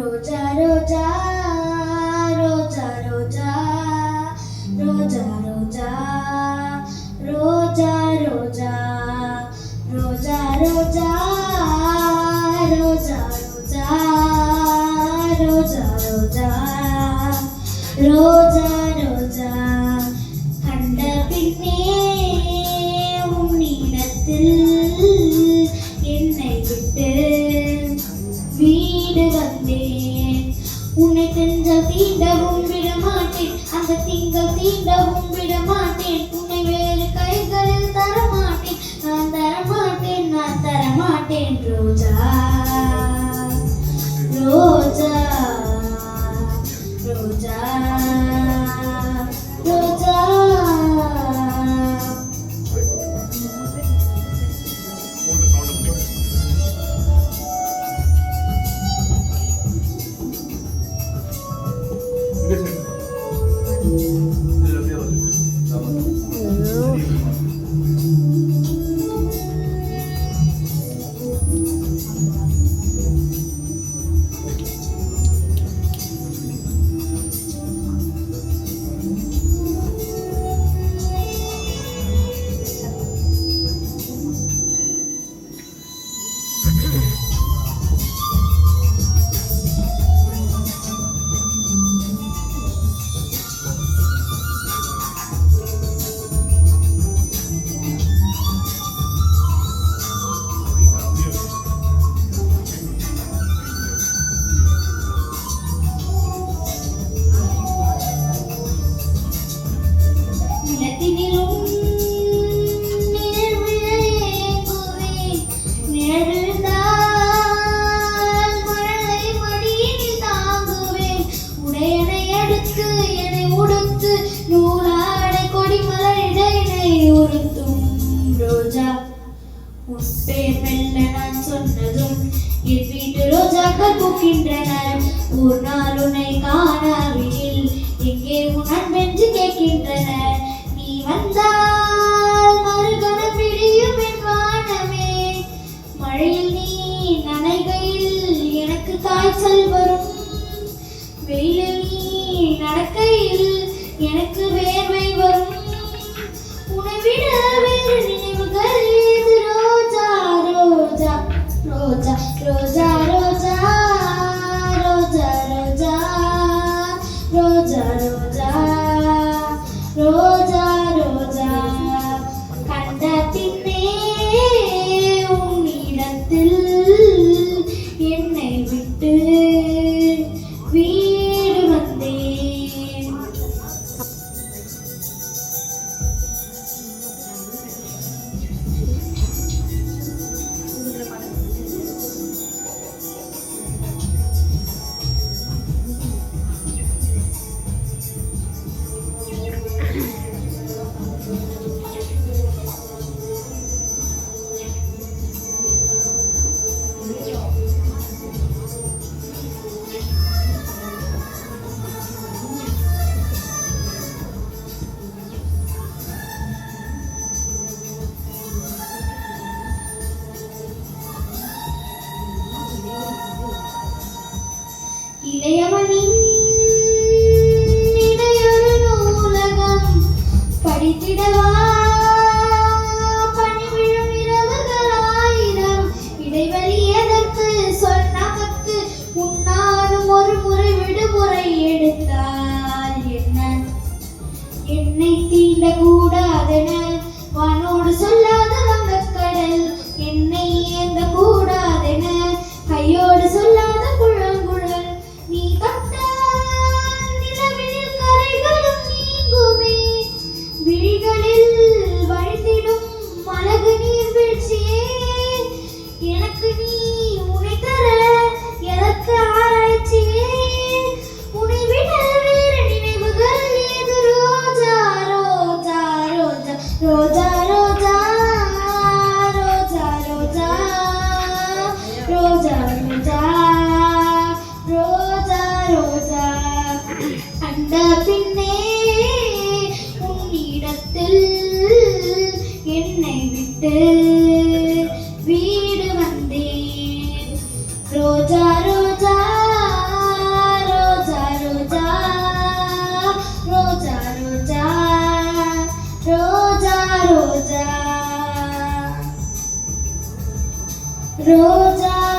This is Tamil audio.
ரோஜா ரோஜா ரோஜா ரோஜா ரோஜா ரோஜா ரோஜா ரோஜா ரோஜா ரோஜா ரோஜா ரோஜா ரோஜா ரோஜா ரோஜா ரோஜா கண்ட பின்னே உன்னிடத்தில் என்னை விட்டு வீடு வந்தேன். உன்னை தென்றல் தீண்டவும் விடமாட்டேன், அந்த திங்கள் தீண்டவும் விடமாட்டேன். உன்னை வேறு கைகளில் தரமாட்டேன், நான் தரமாட்டேன், நான் தரமாட்டேன். ரோஜா ரோஜா ரோஜா ரோஜா நான் சொன்னதும் என் வீட்டு ரோஜாக்கள் பூக்கின்றன. ஒரு நாள் உன்னை காணாவிடில் எங்கே உன் அன்பென்று கேட்கின்றன. நீ வந்தால் மறுகணம் விடியும் என் வானமே. மழையில் நீ நனைகையில் எனக்கு காய்ச்சல் வரும். வெயிலில் நீ நடக்கையில் எனக்கு வேர்வை வரும். உன்னை விட வேறு நினைவுகள் ஏது? ரோஜா ரோஜா ரோஜா ரோஜா ரோஜா ரோஜா ரோஜா ரோஜா ரோஜா ரோஜா கண்ட பின்னே உன்னிடத்தில் என்னை விட்டு வீடு வந்தேன். இளையவனின் இடையொரு நூலகம் படித்திடவா பணிவிழும் இரவுகள் ஆயிரம். இடைவெளி எதற்கு சொல் நமக்கு? உன்னாலும் ஒரு முறை விடுமுறை எடுத்தால் என்ன? என்னை தீண்ட கூடாதென வானோடு சொல்லாத வங்கக்கடல். என்னை ஏந்த கூடாதென கையோடு சொல்லாத குழங்குழல். நீ தொட்டால் நிலவில் கரைகளும் நீங்குமே. விழிகளில் வழித்திடும் மலகு நீர் வீழ்ச்சியே. எனக்கு நீ உன்னை தர எதற்கு ஆராய்ச்சியே? உன்னை விட வேறு நினைவுகள் ஏது? ரோஜா ரோஜா ரோஜா ரோஜா ரோஜா ரோஜா ரோஜா ரோஜா ரோஜா ரோஜா அந்த பின்னே உன்னிடத்தில் என்னை விட்டு வீடு வந்தேன். ரோஜா ரோஜா ரோஜா